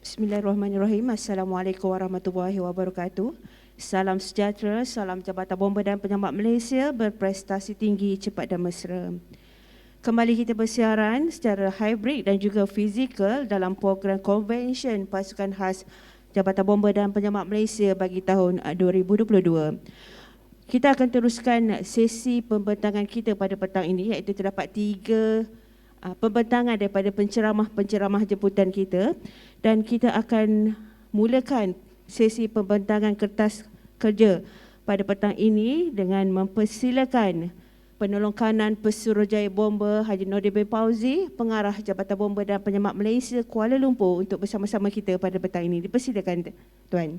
Bismillahirrahmanirrahim. Assalamualaikum warahmatullahi wabarakatuh. Salam sejahtera, salam Jabatan Bomba dan Penyelamat Malaysia berprestasi tinggi, cepat dan mesra. Kembali kita bersiaran secara hybrid dan juga fizikal dalam program Convention Pasukan Khas Jabatan Bomba dan Penyelamat Malaysia bagi tahun 2022. Kita akan teruskan sesi pembentangan kita pada petang ini, iaitu terdapat 3 pembentangan daripada penceramah-penceramah jemputan kita, dan kita akan mulakan sesi pembentangan kertas kerja pada petang ini dengan mempersilakan Penolong Kanan Pesuruhjaya Bomba Haji Nordin bin Fauzi, Pengarah Jabatan Bomba dan Penyelamat Malaysia Kuala Lumpur untuk bersama-sama kita pada petang ini. Dipersilakan Tuan.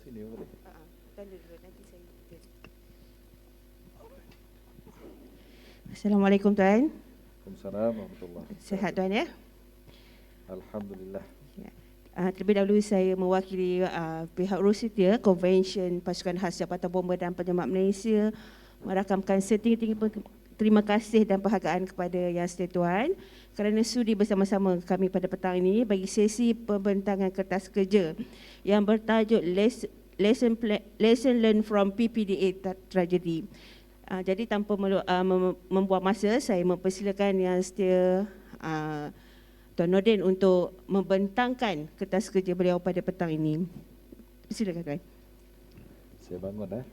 Sini boleh. Assalamualaikum Tuan. Waalaikumsalam warahmatullahi wabarakatuh. Sihat Tuan ya? Alhamdulillah. Terlebih dahulu saya mewakili pihak Rosetia Convention Pasukan Khas Jabatan Bomba dan Penyelamat Malaysia merakamkan setinggi-tinggi terima kasih dan penghargaan kepada Yang Setia Tuan kerana sudi bersama-sama kami pada petang ini bagi sesi pembentangan kertas kerja yang bertajuk Lesson Learned from PPDA Tragedy. Jadi tanpa membuang masa, saya mempersilakan Yang Setia Tuan Nordin untuk membentangkan kertas kerja beliau pada petang ini. Silakan Tuan. Saya bangun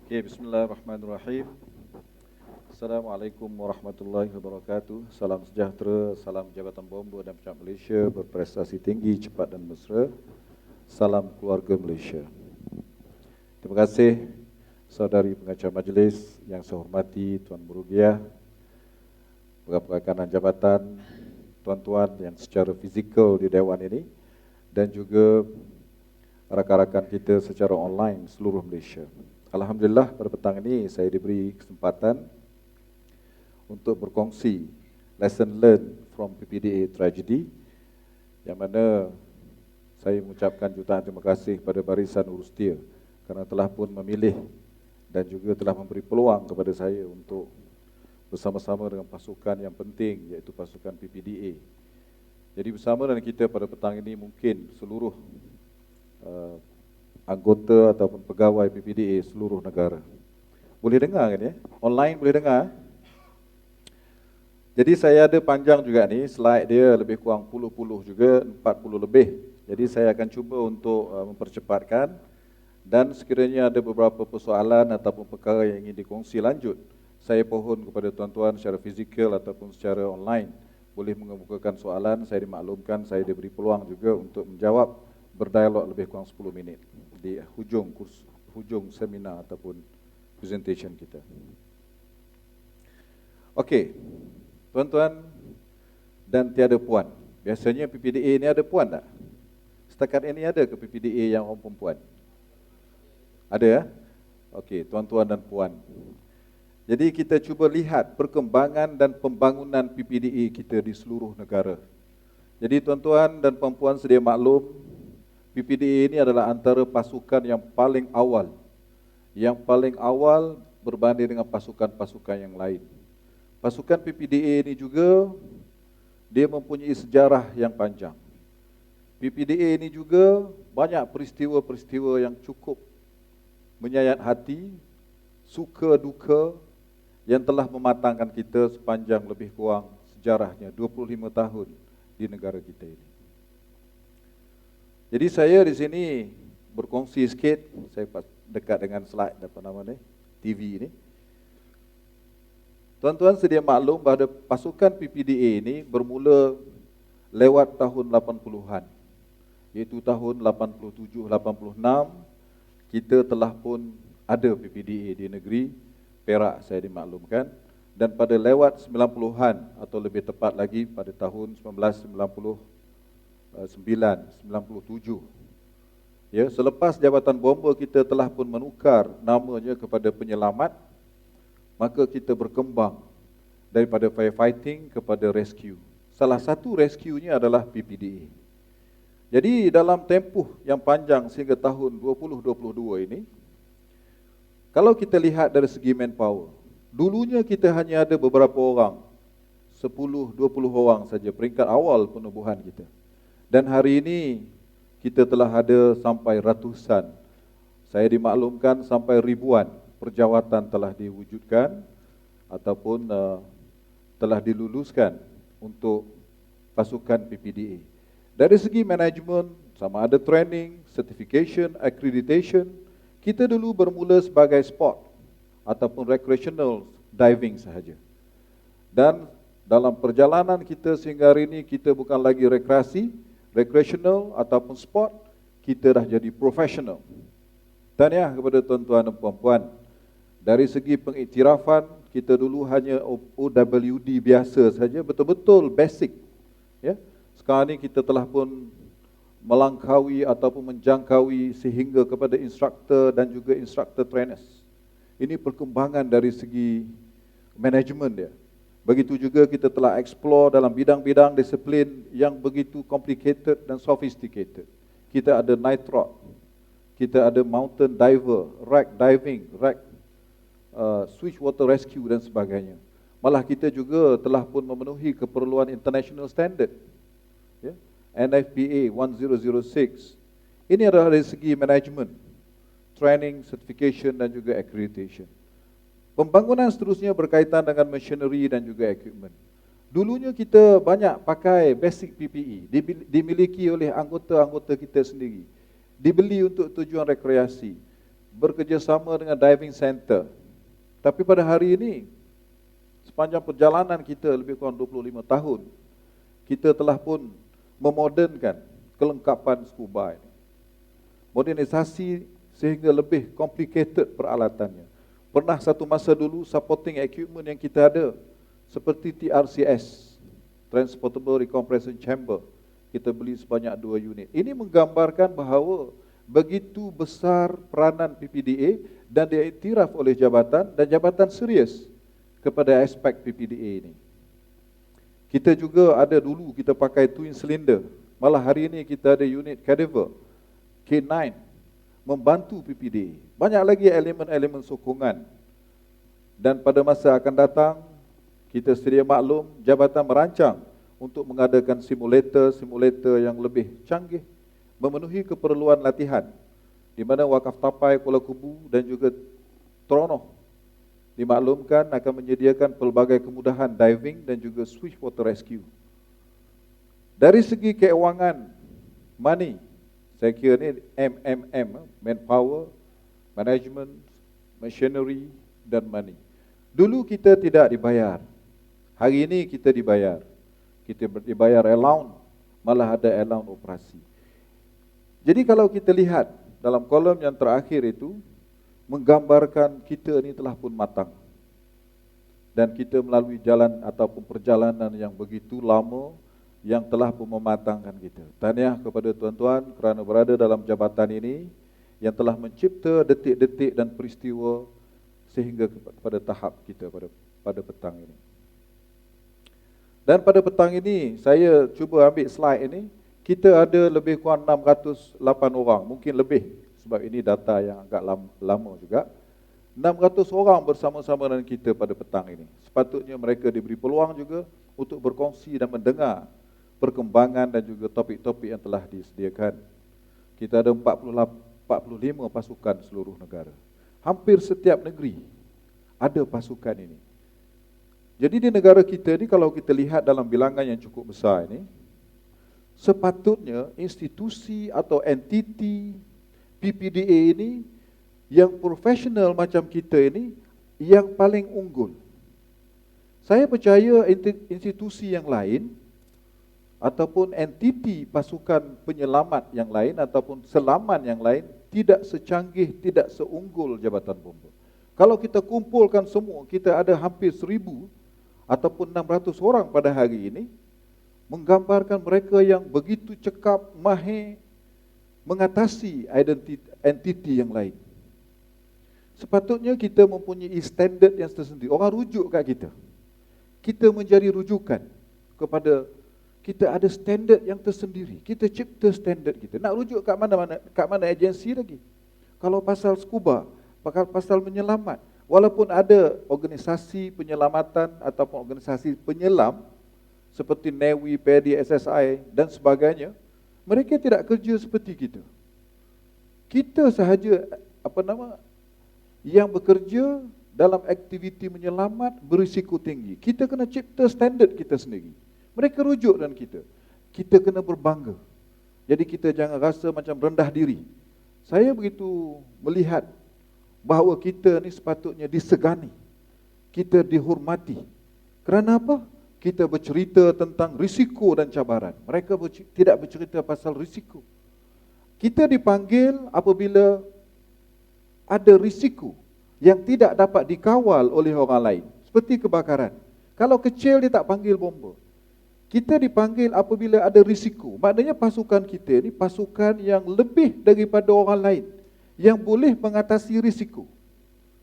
Okay, bismillahirrahmanirrahim. Assalamualaikum warahmatullahi wabarakatuh. Salam sejahtera, salam Jabatan Bomba dan Penyelamat Malaysia berprestasi tinggi, cepat dan mesra. Salam keluarga Malaysia. Terima kasih saudari pengacara majlis yang saya hormati, Tuan Murugiah, Pegawai Kanan Jabatan, tuan-tuan yang secara fizikal di Dewan ini, dan juga rakan-rakan kita secara online seluruh Malaysia. Alhamdulillah pada petang ini saya diberi kesempatan untuk berkongsi lesson learned from PPDA tragedy, yang mana saya mengucapkan jutaan terima kasih kepada Barisan Urustia kerana telah pun memilih dan juga telah memberi peluang kepada saya untuk bersama-sama dengan pasukan yang penting, iaitu pasukan PPDA. Jadi bersama dengan kita pada petang ini mungkin seluruh anggota ataupun pegawai PPDA seluruh negara. Boleh dengar kan ya? Online boleh dengar? Jadi saya ada panjang juga ni, slide dia lebih kurang puluh-puluh juga, 40 lebih. Jadi saya akan cuba untuk mempercepatkan, dan sekiranya ada beberapa persoalan ataupun perkara yang ingin dikongsi lanjut, saya pohon kepada tuan-tuan secara fizikal ataupun secara online boleh mengemukakan soalan, saya dimaklumkan, saya diberi peluang juga untuk menjawab, berdialog lebih kurang 10 minit di hujung seminar ataupun presentation kita. Okey. Tuan-tuan dan tiada puan. Biasanya PPDA ini ada puan tak? Setakat ini ada ke PPDA yang orang perempuan? Ada ya? Okey, tuan-tuan dan puan. Jadi kita cuba lihat perkembangan dan pembangunan PPDA kita di seluruh negara. Jadi tuan-tuan dan puan-puan sedia maklum, PPDA ini adalah antara pasukan yang paling awal. Yang paling awal berbanding dengan pasukan-pasukan yang lain. Pasukan PPDA ini juga dia mempunyai sejarah yang panjang. PPDA ini juga banyak peristiwa-peristiwa yang cukup menyayat hati, suka duka yang telah mematangkan kita sepanjang lebih kurang sejarahnya 25 tahun di negara kita ini. Jadi saya di sini berkongsi sikit, saya dekat dengan slide apa nama ni, TV ini. Tuan-tuan sedia maklum bahawa pasukan PPDA ini bermula lewat tahun 80-an. Iaitu tahun 87, 86, kita telah pun ada PPDA di negeri Perak, saya dimaklumkan. Dan pada lewat 90-an atau lebih tepat lagi pada tahun 1999, 97. Ya, selepas Jabatan Bomba kita telah pun menukar namanya kepada Penyelamat, maka kita berkembang daripada firefighting kepada rescue. Salah satu rescue-nya adalah PPDA. Jadi dalam tempoh yang panjang sehingga tahun 2022 ini, kalau kita lihat dari segi manpower, dulunya kita hanya ada beberapa orang, 10-20 orang saja peringkat awal penubuhan kita. Dan hari ini kita telah ada sampai ratusan. Saya dimaklumkan sampai ribuan perjawatan telah diwujudkan ataupun telah diluluskan untuk pasukan PPDA. Dari segi manajemen, sama ada training, certification, accreditation, kita dulu bermula sebagai sport ataupun recreational diving sahaja. Dan dalam perjalanan kita sehingga hari ini, kita bukan lagi rekreasi, recreational ataupun sport, kita dah jadi professional. Tahniah kepada tuan-tuan dan puan-puan. Dari segi pengiktirafan, kita dulu hanya OWD biasa saja, betul-betul basic. Ya. Sekarang ini kita telah pun melangkaui ataupun menjangkaui sehingga kepada instruktor dan juga instruktor trainers. Ini perkembangan dari segi manajemen dia. Begitu juga kita telah explore dalam bidang-bidang disiplin yang begitu complicated dan sophisticated. Kita ada night rod, kita ada mountain diver, wreck diving, wreck switch water rescue dan sebagainya. Malah kita juga telah pun memenuhi keperluan international standard. Ya? NFPA 1006. Ini adalah dari segi manajemen, training, certification dan juga accreditation. Pembangunan seterusnya berkaitan dengan machinery dan juga equipment. Dulunya kita banyak pakai basic PPE, dimiliki oleh anggota-anggota kita sendiri. Dibeli untuk tujuan rekreasi, bekerjasama dengan diving center. Tapi pada hari ini, sepanjang perjalanan kita lebih kurang 25 tahun, kita telah pun memodernkan kelengkapan scuba ini. Modernisasi sehingga lebih complicated peralatannya. Pernah satu masa dulu supporting equipment yang kita ada seperti TRCS, Transportable Recompression Chamber, kita beli sebanyak 2 unit. Ini menggambarkan bahawa begitu besar peranan PPDA dan diiktiraf oleh jabatan dan jabatan serius kepada aspek PPDA ini. Kita juga ada dulu kita pakai twin cylinder. Malah hari ini kita ada unit cadaver K9 membantu PPDA. Banyak lagi elemen-elemen sokongan. Dan pada masa akan datang, kita sedia maklum, jabatan merancang untuk mengadakan simulator yang lebih canggih, memenuhi keperluan latihan, di mana Wakaf Tapai Kuala Kubu dan juga Tronoh dimaklumkan akan menyediakan pelbagai kemudahan diving dan juga switch water rescue. Dari segi keuangan, money, saya kira ini MMM, manpower, management, machinery dan money. Dulu kita tidak dibayar, hari ini kita dibayar. Kita dibayar allowance, malah ada allowance operasi. Jadi kalau kita lihat dalam kolom yang terakhir itu, menggambarkan kita ini telah pun matang. Dan kita melalui jalan ataupun perjalanan yang begitu lama, yang telah pun mematangkan kita. Tahniah kepada tuan-tuan kerana berada dalam jabatan ini, yang telah mencipta detik-detik dan peristiwa sehingga kepada tahap kita pada petang ini. Dan pada petang ini, saya cuba ambil slide ini, kita ada lebih kurang 608 orang, mungkin lebih, sebab ini data yang agak lama juga. 600 orang bersama-sama dengan kita pada petang ini. Sepatutnya mereka diberi peluang juga untuk berkongsi dan mendengar perkembangan dan juga topik-topik yang telah disediakan. Kita ada 45 pasukan seluruh negara. Hampir setiap negeri ada pasukan ini. Jadi di negara kita ni kalau kita lihat dalam bilangan yang cukup besar ini, sepatutnya institusi atau entiti PPDA ini yang profesional macam kita ini yang paling unggul. Saya percaya institusi yang lain ataupun entiti pasukan penyelamat yang lain ataupun selaman yang lain tidak secanggih, tidak seunggul Jabatan Bomba. Kalau kita kumpulkan semua, kita ada hampir 1,000 ataupun 600 orang pada hari ini, menggambarkan mereka yang begitu cekap, mahir mengatasi entiti yang lain. Sepatutnya kita mempunyai standard yang tersendiri. Orang rujuk kat kita. Kita menjadi rujukan kepada, kita ada standard yang tersendiri. Kita cipta standard kita. Nak rujuk kat mana agensi lagi. Kalau pasal scuba, pasal menyelamat, walaupun ada organisasi penyelamatan ataupun organisasi penyelam seperti NEWI, PADI, SSI dan sebagainya, mereka tidak kerja seperti kita. Kita sahaja yang bekerja dalam aktiviti menyelamat berisiko tinggi. Kita kena cipta standard kita sendiri. Mereka rujuk dan kita kena berbangga. Jadi kita jangan rasa macam rendah diri. Saya begitu melihat bahawa kita ni sepatutnya disegani. Kita dihormati. Kerana apa? Kita bercerita tentang risiko dan cabaran. Mereka tidak bercerita pasal risiko. Kita dipanggil apabila ada risiko yang tidak dapat dikawal oleh orang lain. Seperti kebakaran. Kalau kecil dia tak panggil bomba. Kita dipanggil apabila ada risiko. Maknanya pasukan kita ni pasukan yang lebih daripada orang lain, yang boleh mengatasi risiko.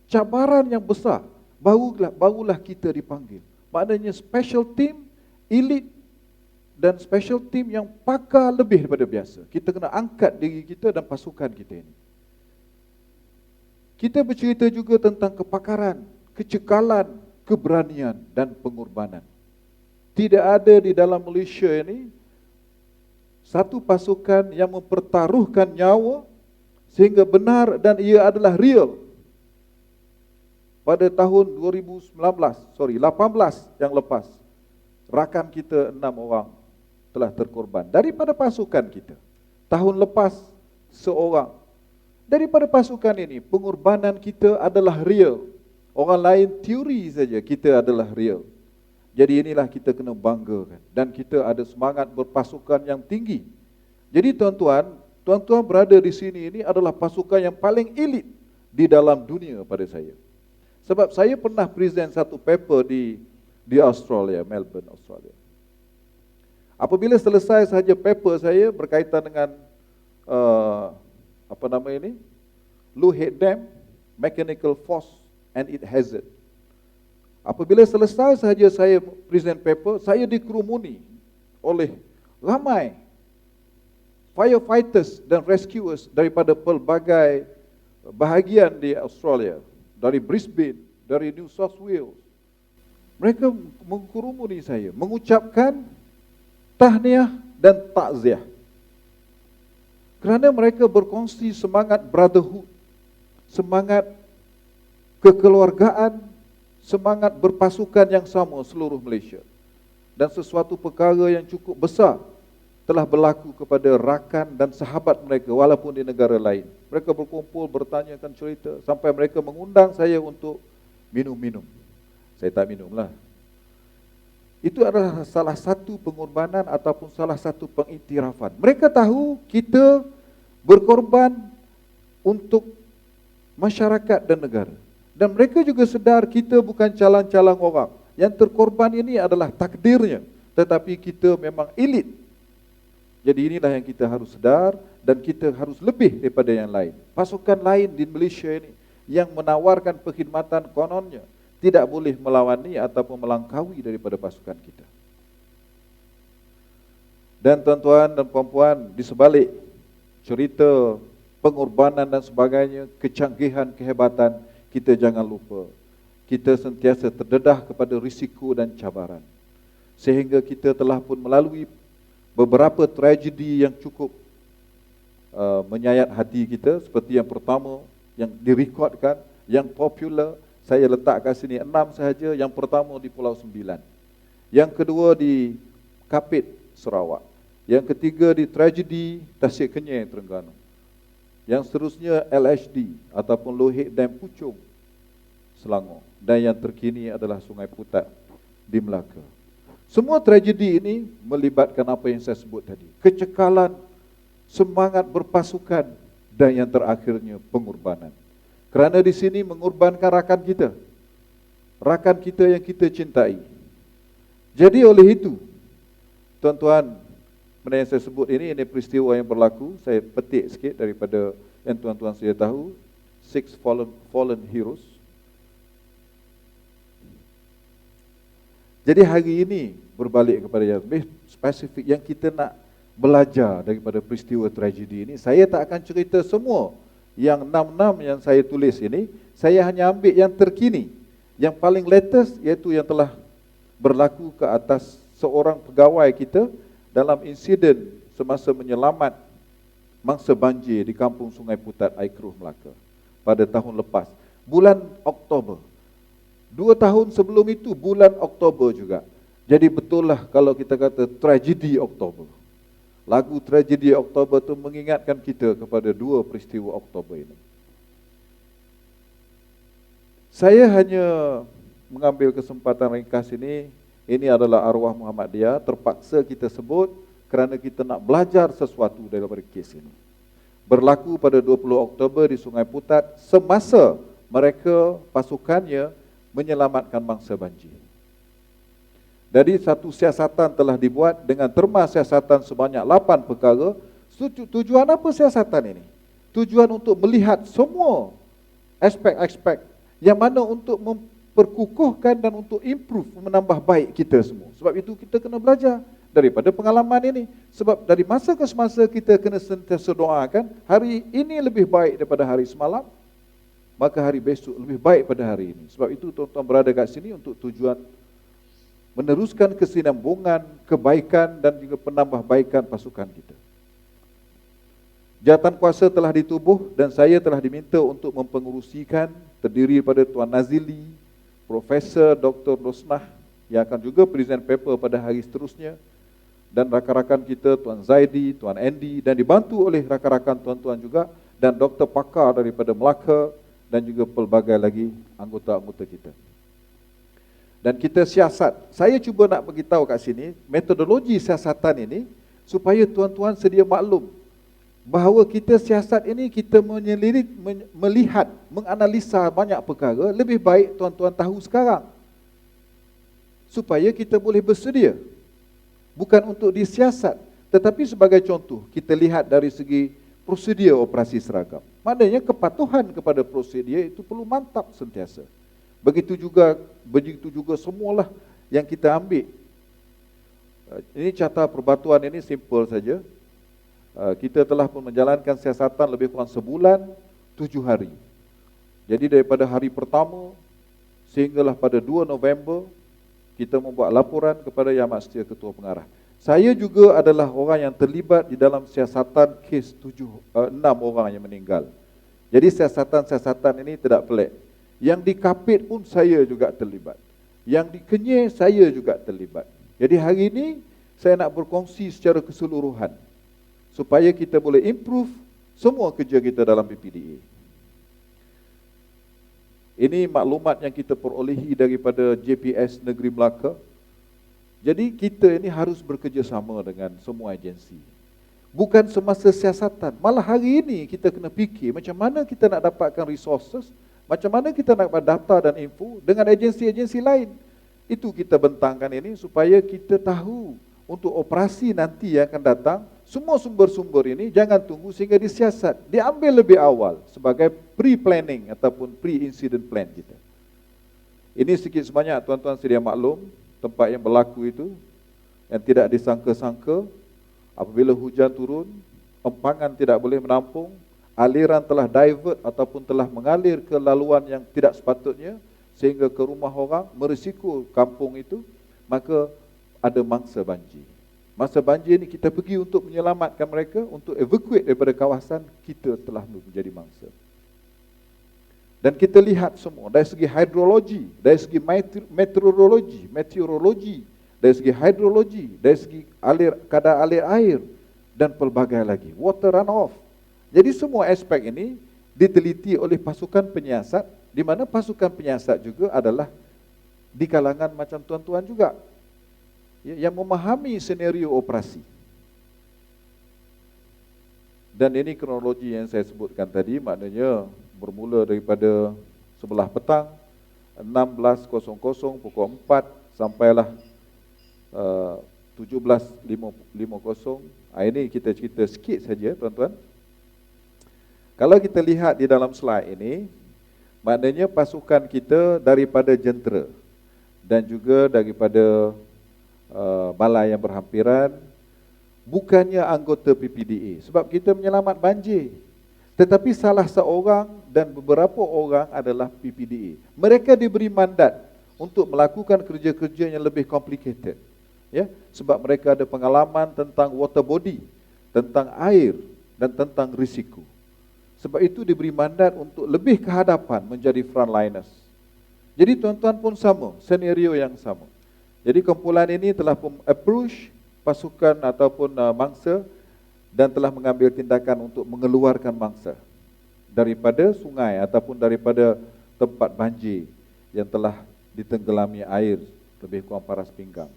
Cabaran yang besar, barulah kita dipanggil. Maknanya special team, elite dan special team yang pakar lebih daripada biasa. Kita kena angkat diri kita dan pasukan kita ini. Kita bercerita juga tentang kepakaran, kecekalan, keberanian dan pengorbanan. Tidak ada di dalam Malaysia ini satu pasukan yang mempertaruhkan nyawa sehingga benar dan ia adalah real. Pada tahun 18 yang lepas, rakan kita 6 orang telah terkorban daripada pasukan kita. Tahun lepas seorang. Daripada pasukan ini, pengorbanan kita adalah real. Orang lain teori saja, kita adalah real. Jadi inilah kita kena banggakan. Dan kita ada semangat berpasukan yang tinggi. Jadi tuan-tuan berada di sini ini adalah pasukan yang paling elit di dalam dunia pada saya. Sebab saya pernah present satu paper di Australia, Melbourne, Australia. Apabila selesai sahaja paper saya berkaitan dengan Low Head Dam, Mechanical Force and its Hazard. Apabila selesai sahaja saya present paper, saya dikerumuni oleh ramai firefighters dan rescuers daripada pelbagai bahagian di Australia, dari Brisbane, dari New South Wales. Mereka mengkerumuni saya, mengucapkan tahniah dan takziah. Kerana mereka berkongsi semangat brotherhood, semangat kekeluargaan, semangat berpasukan yang sama seluruh Malaysia. Dan sesuatu perkara yang cukup besar telah berlaku kepada rakan dan sahabat mereka walaupun di negara lain. Mereka berkumpul, bertanyakan cerita sampai mereka mengundang saya untuk minum-minum. Saya tak minumlah. Itu adalah salah satu pengorbanan ataupun salah satu pengiktirafan. Mereka tahu kita berkorban untuk masyarakat dan negara. Dan mereka juga sedar kita bukan calang-calang orang. Yang terkorban ini adalah takdirnya. Tetapi kita memang elit. Jadi inilah yang kita harus sedar dan kita harus lebih daripada yang lain. Pasukan lain di Malaysia ini yang menawarkan perkhidmatan kononnya tidak boleh melawani ataupun melangkaui daripada pasukan kita. Dan tuan-tuan dan puan-puan, di sebalik cerita pengorbanan dan sebagainya, kecanggihan, kehebatan, kita jangan lupa, kita sentiasa terdedah kepada risiko dan cabaran. Sehingga kita telah pun melalui beberapa tragedi yang cukup menyayat hati kita. Seperti yang pertama, yang direkodkan, yang popular, saya letak kat sini 6 sahaja. Yang pertama di Pulau Sembilan. Yang kedua di Kapit, Sarawak. Yang ketiga di tragedi Tasik Kenyir, Terengganu. Yang seterusnya LHD ataupun Low Head Dam Puchong, Selangor. Dan yang terkini adalah Sungai Putat di Melaka. Semua tragedi ini melibatkan apa yang saya sebut tadi. Kecekalan, semangat berpasukan, dan yang terakhirnya pengorbanan. Kerana di sini mengorbankan rakan kita. Rakan kita yang kita cintai. Jadi oleh itu, tuan-tuan, benda yang saya sebut ini peristiwa yang berlaku. Saya petik sikit daripada yang tuan-tuan saya tahu. Six Fallen Heroes. Jadi hari ini berbalik kepada yang lebih spesifik yang kita nak belajar daripada peristiwa tragedi ini. Saya tak akan cerita semua yang 6 yang saya tulis ini. Saya hanya ambil yang terkini, yang paling latest, iaitu yang telah berlaku ke atas seorang pegawai kita dalam insiden semasa menyelamat mangsa banjir di Kampung Sungai Putat, Aikruh, Melaka pada tahun lepas, bulan Oktober. 2 tahun sebelum itu bulan Oktober juga. Jadi betul lah kalau kita kata tragedi Oktober. Lagu tragedi Oktober itu mengingatkan kita kepada 2 peristiwa Oktober ini. Saya hanya mengambil kesempatan ringkas ini adalah arwah Muhammadiyah, terpaksa kita sebut kerana kita nak belajar sesuatu daripada kes ini. Berlaku pada 20 Oktober di Sungai Putat semasa mereka pasukannya menyelamatkan mangsa banjir. Jadi satu siasatan telah dibuat dengan terma siasatan sebanyak 8 perkara. Tujuan apa siasatan ini? Tujuan untuk melihat semua aspek-aspek yang mana untuk memperkukuhkan dan untuk improve, menambah baik kita semua. Sebab itu kita kena belajar daripada pengalaman ini. Sebab dari masa ke semasa kita kena sentiasa doakan, hari ini lebih baik daripada hari semalam, maka hari besok lebih baik pada hari ini. Sebab itu tuan-tuan berada kat sini untuk tujuan meneruskan kesinambungan, kebaikan dan juga penambahbaikan pasukan kita. Jawatan kuasa telah ditubuh dan saya telah diminta untuk mempengerusikan, terdiri pada Tuan Nazili, Profesor Dr. Rosnah yang akan juga present paper pada hari seterusnya, dan rakan-rakan kita Tuan Zaidi, Tuan Andy, dan dibantu oleh rakan-rakan tuan-tuan juga, dan Dr. Pakar daripada Melaka, dan juga pelbagai lagi anggota-anggota kita. Dan kita siasat, saya cuba nak beritahu kat sini, metodologi siasatan ini, supaya tuan-tuan sedia maklum, bahawa kita siasat ini, kita menyelidik, melihat, menganalisa banyak perkara, lebih baik tuan-tuan tahu sekarang. Supaya kita boleh bersedia. Bukan untuk disiasat, tetapi sebagai contoh, kita lihat dari segi prosedur operasi seragam. Maknanya kepatuhan kepada prosedur itu perlu mantap sentiasa. Begitu juga semualah yang kita ambil. Ini carta perbatuan ini simple saja. Kita telah pun menjalankan siasatan lebih kurang sebulan, 7 hari. Jadi daripada hari pertama sehinggalah pada 2 November, kita membuat laporan kepada Yang Maha Ketua Pengarah. Saya juga adalah orang yang terlibat di dalam siasatan kes 6 orang yang meninggal. Jadi siasatan-siasatan ini tidak pelik. Yang di Kapit pun saya juga terlibat. Yang di Kenyir saya juga terlibat. Jadi hari ini saya nak berkongsi secara keseluruhan supaya kita boleh improve semua kerja kita dalam PPDA. Ini maklumat yang kita perolehi daripada JPS Negeri Melaka. Jadi kita ini harus bekerjasama dengan semua agensi. Bukan semasa siasatan, malah hari ini kita kena fikir macam mana kita nak dapatkan resources, macam mana kita nak dapat data dan info dengan agensi-agensi lain. Itu kita bentangkan ini supaya kita tahu untuk operasi nanti yang akan datang, semua sumber-sumber ini jangan tunggu sehingga disiasat. Diambil lebih awal sebagai pre-planning ataupun pre-incident plan kita. Ini sedikit sebanyak tuan-tuan sedia maklum, tempat yang berlaku itu, yang tidak disangka-sangka, apabila hujan turun, empangan tidak boleh menampung, aliran telah divert ataupun telah mengalir ke laluan yang tidak sepatutnya, sehingga ke rumah orang, merisiko kampung itu, maka ada mangsa banjir. Masa banjir ini kita pergi untuk menyelamatkan mereka, untuk evacuate daripada kawasan, kita telah menjadi mangsa. Dan kita lihat semua, dari segi hidrologi, dari segi meteorologi, dari segi hidrologi, dari segi kadar alir air, dan pelbagai lagi, water runoff. Jadi semua aspek ini diteliti oleh pasukan penyiasat, di mana pasukan penyiasat juga adalah di kalangan macam tuan-tuan juga, yang memahami senario operasi. Dan ini kronologi yang saya sebutkan tadi, maknanya bermula daripada sebelah petang 16.00 pukul 4 sampailah 17.50. Ini kita cerita sikit saja tuan-tuan. Kalau kita lihat di dalam slide ini, maknanya pasukan kita daripada jentera dan juga daripada balai yang berhampiran, bukannya anggota PPDA sebab kita menyelamat banjir. Tetapi salah seorang dan beberapa orang adalah PPDA. Mereka diberi mandat untuk melakukan kerja-kerja yang lebih complicated. Ya, sebab mereka ada pengalaman tentang water body, tentang air dan tentang risiko. Sebab itu diberi mandat untuk lebih ke hadapan menjadi frontliners. Jadi tuan-tuan pun sama, senario yang sama. Jadi kumpulan ini telah approach pasukan ataupun mangsa dan telah mengambil tindakan untuk mengeluarkan mangsa daripada sungai ataupun daripada tempat banjir yang telah ditenggelami air lebih kurang paras pinggang.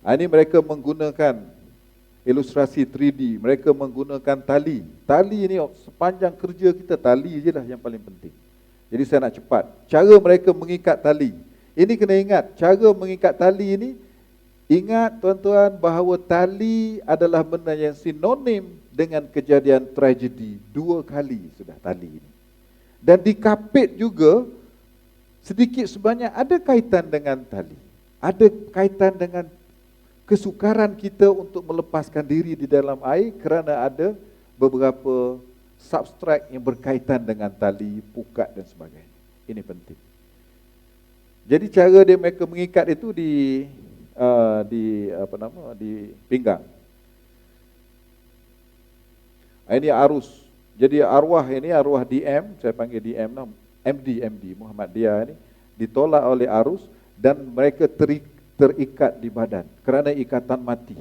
Ini mereka menggunakan ilustrasi 3D, mereka menggunakan tali. Tali ini sepanjang kerja kita, tali je lah yang paling penting. Jadi saya nak cepat. Cara mereka mengikat tali. Ini kena ingat, cara mengikat tali ini, ingat tuan-tuan bahawa tali adalah benda yang sinonim dengan kejadian tragedi. 2 kali sudah tali ini. Dan dikapit juga sedikit sebanyak ada kaitan dengan tali. Ada kaitan dengan kesukaran kita untuk melepaskan diri di dalam air kerana ada beberapa substrat yang berkaitan dengan tali, pukat dan sebagainya. Ini penting. Jadi cara dia mereka mengikat itu di pinggang. Ini arus. Jadi arwah ini arwah DM, saya panggil DM lah, MD Muhammadiyah ini ditolak oleh arus dan mereka terikat di badan kerana ikatan mati.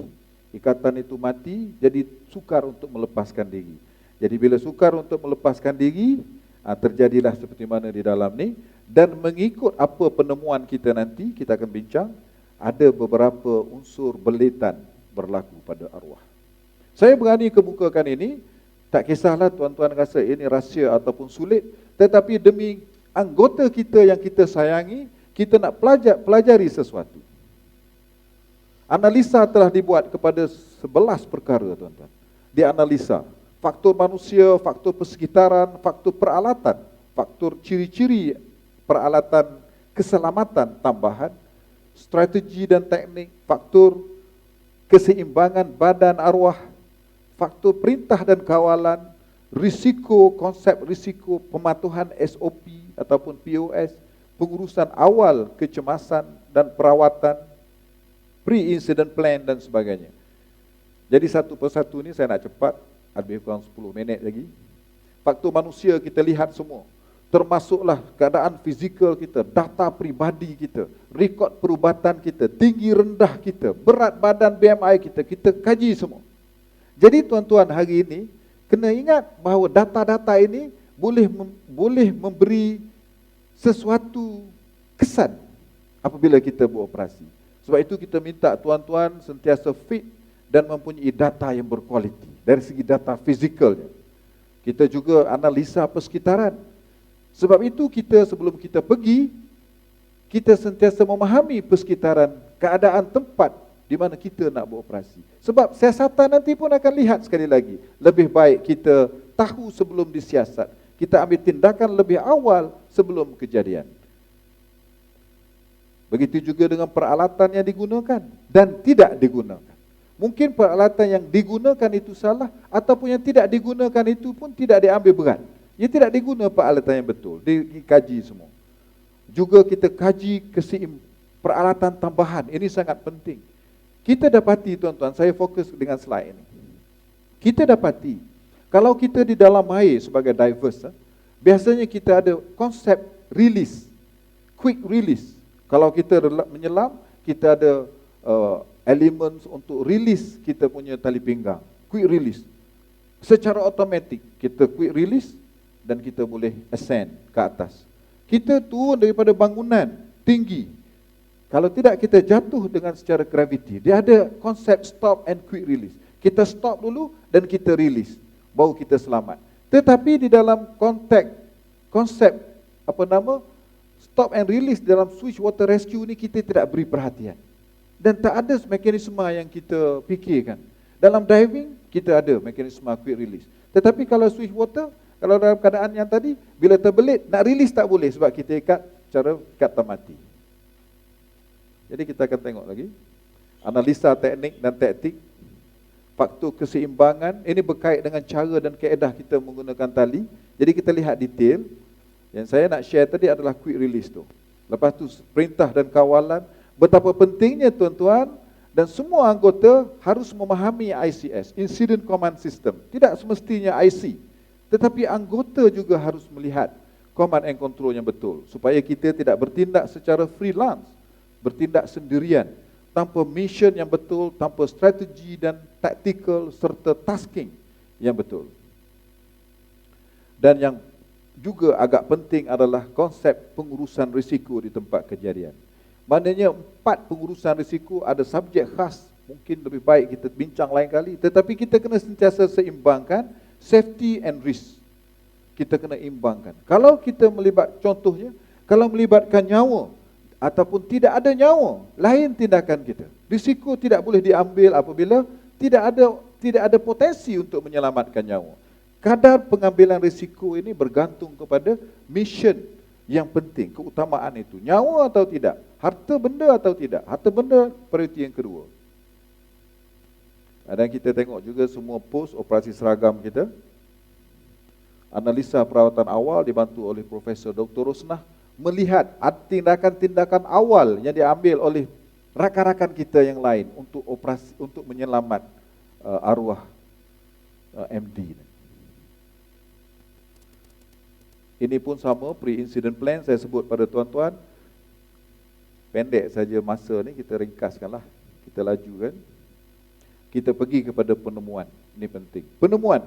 Ikatan itu mati, jadi sukar untuk melepaskan diri. Jadi bila sukar untuk melepaskan diri, terjadilah seperti mana di dalam ni. Dan mengikut apa penemuan kita nanti, kita akan bincang, ada beberapa unsur belitan berlaku pada arwah. Saya berani kemukakan ini, tak kisahlah tuan-tuan rasa ini rahsia ataupun sulit, tetapi demi anggota kita yang kita sayangi, kita nak pelajari sesuatu. Analisa telah dibuat kepada 11 perkara, tuan-tuan. Dianalisa faktor manusia, faktor persekitaran, faktor peralatan, faktor ciri-ciri peralatan keselamatan tambahan, strategi dan teknik, faktor keseimbangan badan arwah, faktor perintah dan kawalan, risiko, konsep risiko, pematuhan SOP ataupun POS, pengurusan awal kecemasan dan perawatan, pre-incident plan dan sebagainya. Jadi satu persatu ni saya nak cepat, lebih kurang 10 minit lagi. Faktor manusia kita lihat semua. Termasuklah keadaan fizikal kita, data pribadi kita, rekod perubatan kita, tinggi rendah kita, berat badan BMI kita kaji semua. Jadi tuan-tuan hari ini, kena ingat bahawa data-data ini boleh memberi sesuatu kesan apabila kita beroperasi. Sebab itu kita minta tuan-tuan sentiasa fit dan mempunyai data yang berkualiti dari segi data fizikalnya. Kita juga analisa persekitaran. Sebab itu kita sebelum kita pergi, kita sentiasa memahami persekitaran, keadaan tempat di mana kita nak beroperasi. Sebab siasatan nanti pun akan lihat sekali lagi. Lebih baik kita tahu sebelum disiasat. Kita ambil tindakan lebih awal sebelum kejadian. Begitu juga dengan peralatan yang digunakan dan tidak digunakan. Mungkin peralatan yang digunakan itu salah ataupun yang tidak digunakan itu pun tidak diambil berat. Ia tidak digunakan peralatan yang betul, dikaji semua. Juga kita kaji peralatan tambahan, ini sangat penting. Kita dapati tuan-tuan, saya fokus dengan slide ini. Kita dapati, kalau kita di dalam air sebagai divers, biasanya kita ada konsep release, quick release. Kalau kita menyelam, kita ada elements untuk release kita punya tali pinggang, quick release. Secara automatik kita quick release dan kita boleh ascend ke atas. Kita turun daripada bangunan tinggi. Kalau tidak kita jatuh dengan secara gravity. Dia ada konsep stop and quick release. Kita stop dulu dan kita release, baru kita selamat. Tetapi di dalam konsep stop and release dalam switch water rescue ni kita tidak beri perhatian. Dan tak ada mekanisme yang kita fikirkan. Dalam diving kita ada mekanisme quick release. Tetapi kalau switch water, kalau dalam keadaan yang tadi, bila terbelit, nak release tak boleh sebab kita ikat cara kata mati. Jadi kita akan tengok lagi. Analisa teknik dan taktik, faktor keseimbangan, ini berkait dengan cara dan kaedah kita menggunakan tali. Jadi kita lihat detail. Yang saya nak share tadi adalah quick release tu. Lepas tu perintah dan kawalan, betapa pentingnya tuan-tuan dan semua anggota harus memahami ICS, Incident Command System. Tidak semestinya IC, tetapi anggota juga harus melihat command and control yang betul supaya kita tidak bertindak secara freelance, bertindak sendirian, tanpa mission yang betul, tanpa strategi dan tactical serta tasking yang betul. Dan yang juga agak penting adalah konsep pengurusan risiko di tempat kejadian. Maknanya 4 pengurusan risiko ada subjek khas, mungkin lebih baik kita bincang lain kali, tetapi kita kena sentiasa seimbangkan safety and risk. Kita kena imbangkan. Kalau kita contohnya, kalau melibatkan nyawa ataupun tidak ada nyawa, lain tindakan kita. Risiko tidak boleh diambil apabila tidak ada potensi untuk menyelamatkan nyawa. Kadar pengambilan risiko ini bergantung kepada mission yang penting, keutamaan itu. Nyawa atau tidak, harta benda atau tidak. Harta benda prioriti yang kedua. Dan kita tengok juga semua pos operasi seragam kita. Analisa perawatan awal dibantu oleh Profesor Dr. Rosnah, melihat tindakan-tindakan awal yang diambil oleh rakan-rakan kita yang lain untuk operasi, untuk menyelamat arwah MD. Ini pun sama, pre-incident plan saya sebut pada tuan-tuan. Pendek saja masa ni, kita ringkaskanlah, kita lajukan. Kita pergi kepada penemuan, ini penting. Penemuan,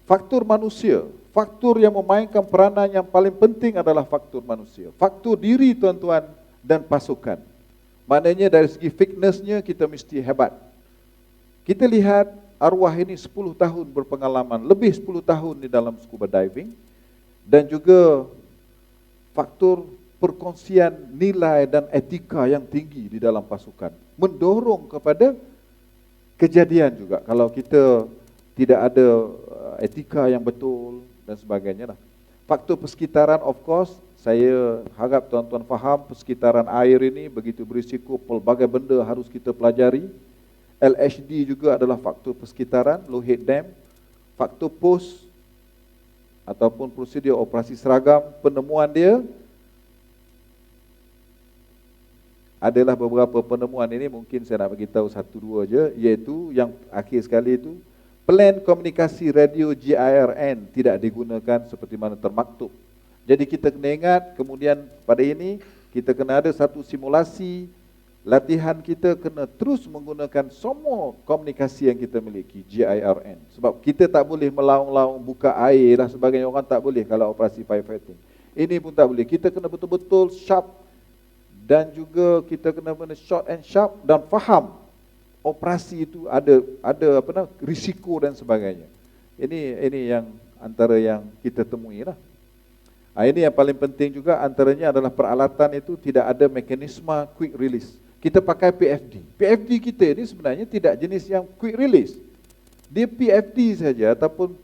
faktor manusia, faktor yang memainkan peranan yang paling penting adalah faktor manusia. Faktor diri tuan-tuan dan pasukan. Maknanya dari segi fitnessnya kita mesti hebat. Kita lihat arwah ini 10 tahun berpengalaman, lebih 10 tahun di dalam scuba diving. Dan juga faktor perkongsian nilai dan etika yang tinggi di dalam pasukan. Mendorong kepada kejadian juga. Kalau kita tidak ada etika yang betul dan sebagainya lah. Faktor persekitaran, of course, saya harap tuan-tuan faham persekitaran air ini begitu berisiko, pelbagai benda harus kita pelajari. LHD juga adalah faktor persekitaran, low head dam, faktor pos ataupun prosedur operasi seragam. Penemuan dia adalah beberapa penemuan ini, mungkin saya nak bagi tahu 1-2 je, iaitu yang akhir sekali itu, plan komunikasi radio GIRN tidak digunakan seperti mana termaktub. Jadi kita kena ingat, kemudian pada ini kita kena ada satu simulasi. Latihan kita kena terus menggunakan semua komunikasi yang kita miliki, GIRN. Sebab kita tak boleh melaung-laung buka air dan sebagainya, orang tak boleh kalau operasi firefighting. Ini pun tak boleh. Kita kena betul-betul sharp dan juga kita kena short and sharp dan faham operasi itu ada risiko dan sebagainya. Ini yang antara yang kita temui lah. Ini yang paling penting juga, antaranya adalah peralatan itu tidak ada mekanisme quick release. Kita pakai PFD. PFD kita ini sebenarnya tidak jenis yang quick release. Dia PFD saja ataupun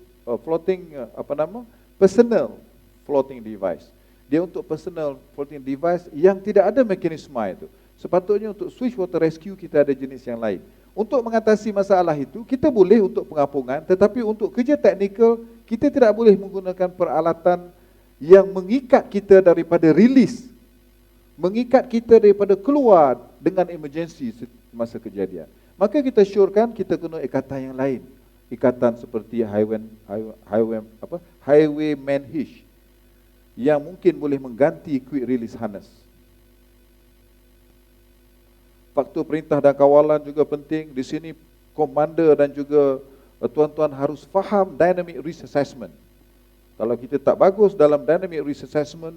personal floating device. Dia untuk personal floating device yang tidak ada mekanisme itu. Sepatutnya untuk switch water rescue kita ada jenis yang lain. Untuk mengatasi masalah itu, kita boleh untuk pengapungan, tetapi untuk kerja teknikal, kita tidak boleh menggunakan peralatan yang mengikat kita daripada release, mengikat kita daripada keluar dengan emergency masa kejadian. Maka kita syorkan kita kena ikatan yang lain. Ikatan seperti highwayman hitch yang mungkin boleh mengganti quick release harness. Faktor perintah dan kawalan juga penting. Di sini komander dan juga tuan-tuan harus faham dynamic risk assessment. Kalau kita tak bagus dalam dynamic risk assessment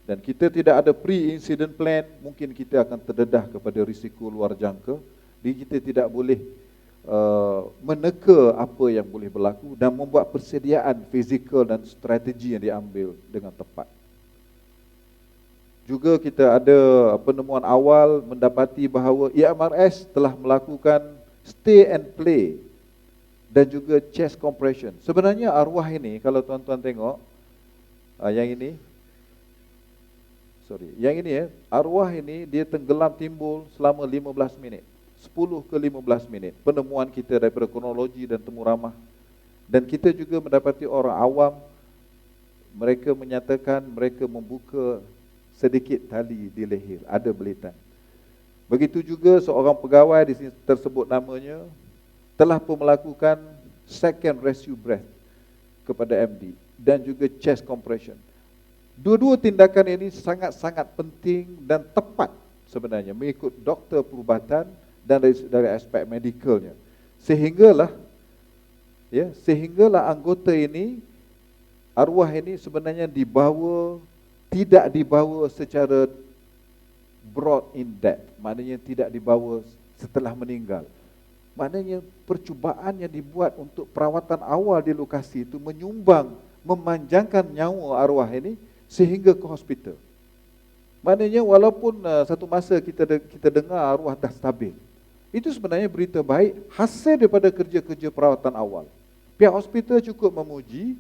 dan kita tidak ada pre-incident plan, mungkin kita akan terdedah kepada risiko luar jangka. Jadi kita tidak boleh meneka apa yang boleh berlaku dan membuat persediaan fizikal dan strategi yang diambil dengan tepat. Juga kita ada penemuan awal mendapati bahawa IMRS telah melakukan stay and play dan juga chest compression. Sebenarnya arwah ini, kalau tuan-tuan tengok, yang ini ya, arwah ini dia tenggelam timbul selama 15 minit. 10 ke 15 minit. Penemuan kita daripada kronologi dan temu ramah. Dan kita juga mendapati orang awam, mereka menyatakan mereka membuka sedikit tali di leher, ada belitan. Begitu juga seorang pegawai di sini tersebut namanya, telah pun melakukan second rescue breath kepada MD dan juga chest compression. Dua-dua tindakan ini sangat-sangat penting dan tepat sebenarnya mengikut doktor perubatan dan dari aspek medikalnya. Sehinggalah anggota ini, arwah ini sebenarnya tidak dibawa secara broad in death, maknanya tidak dibawa setelah meninggal. Maknanya percubaan yang dibuat untuk perawatan awal di lokasi itu memanjangkan nyawa arwah ini sehingga ke hospital. Maknanya walaupun satu masa kita dengar arwah dah stabil, itu sebenarnya berita baik hasil daripada kerja-kerja perawatan awal. Pihak hospital cukup memuji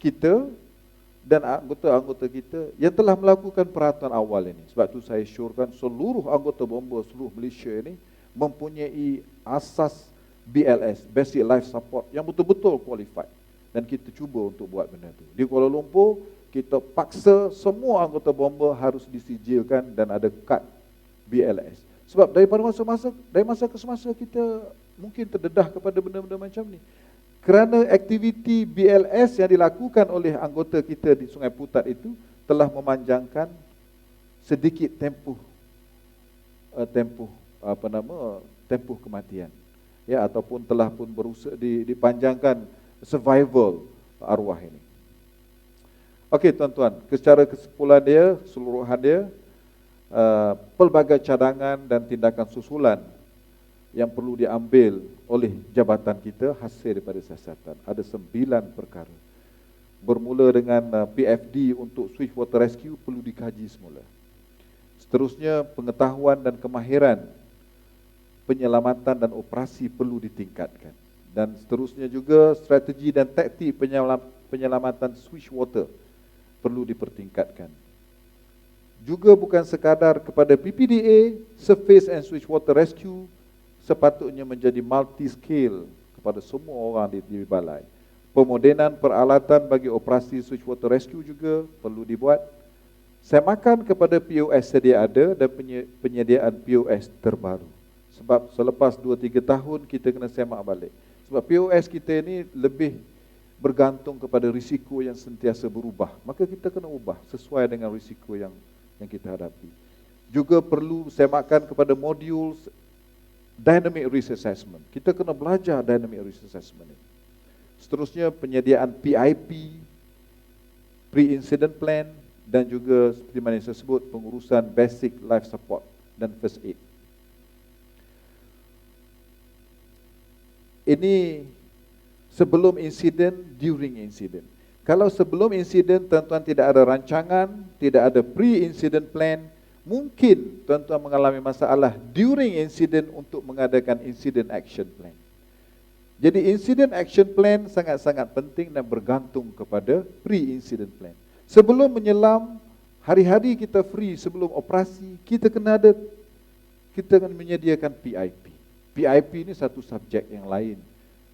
kita dan anggota-anggota kita yang telah melakukan perawatan awal ini. Sebab tu saya syorkan seluruh anggota bomba seluruh Malaysia ini mempunyai asas BLS, Basic Life Support, yang betul-betul qualified. Dan kita cuba untuk buat benda itu. Di Kuala Lumpur, kita paksa semua anggota bomba harus disijilkan dan ada kad BLS. Sebab dari masa ke semasa kita mungkin terdedah kepada benda-benda macam ni. Kerana aktiviti BLS yang dilakukan oleh anggota kita di Sungai Putat itu telah memanjangkan sedikit tempoh kematian, ya, ataupun telah pun berusaha dipanjangkan survival arwah ini. Okey tuan-tuan, secara kesimpulan dia, keseluruhan dia, pelbagai cadangan dan tindakan susulan yang perlu diambil oleh jabatan kita hasil daripada siasatan. Ada 9 perkara. Bermula dengan PFD untuk swift water rescue perlu dikaji semula. Seterusnya, pengetahuan dan kemahiran penyelamatan dan operasi perlu ditingkatkan. Dan seterusnya juga strategi dan taktik penyelamatan swift water perlu dipertingkatkan. Juga bukan sekadar kepada PPDA, surface and swift water rescue sepatutnya menjadi multi-scale kepada semua orang di balai. Pemodenan peralatan bagi operasi swift water rescue juga perlu dibuat. Semakan kepada POS sedia ada dan penyediaan POS terbaru. Sebab selepas 2-3 tahun kita kena semak balik. Sebab POS kita ini lebih bergantung kepada risiko yang sentiasa berubah. Maka kita kena ubah sesuai dengan risiko yang kita hadapi. Juga perlu semakan kepada modul Dynamic Risk Assessment. Kita kena belajar Dynamic Risk Assessment ini. Seterusnya penyediaan PIP, Pre-Incident Plan, dan juga seperti mana saya sebut, pengurusan Basic Life Support dan First Aid. Ini sebelum insiden, during insiden. Kalau sebelum insiden tuan-tuan tidak ada rancangan, tidak ada pre-incident plan, mungkin tuan-tuan mengalami masalah during incident untuk mengadakan incident action plan. Jadi incident action plan sangat-sangat penting dan bergantung kepada pre-incident plan. Sebelum menyelam, hari-hari kita free sebelum operasi, kita kena menyediakan PIP. PIP ini satu subjek yang lain.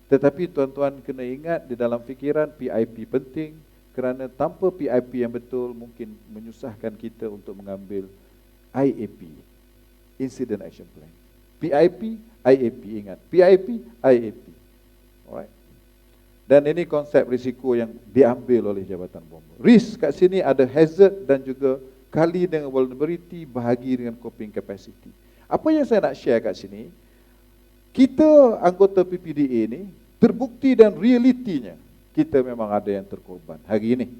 Tetapi tuan-tuan kena ingat di dalam fikiran PIP penting kerana tanpa PIP yang betul mungkin menyusahkan kita untuk mengambil IAP, Incident Action Plan. PIP, IAP, ingat. PIP, IAP. Alright. Dan ini konsep risiko yang diambil oleh Jabatan Bomba. Risk kat sini ada hazard dan juga kali dengan vulnerability, bahagi dengan coping capacity. Apa yang saya nak share kat sini, kita anggota PPDA ni terbukti dan realitinya kita memang ada yang terkorban hari ini.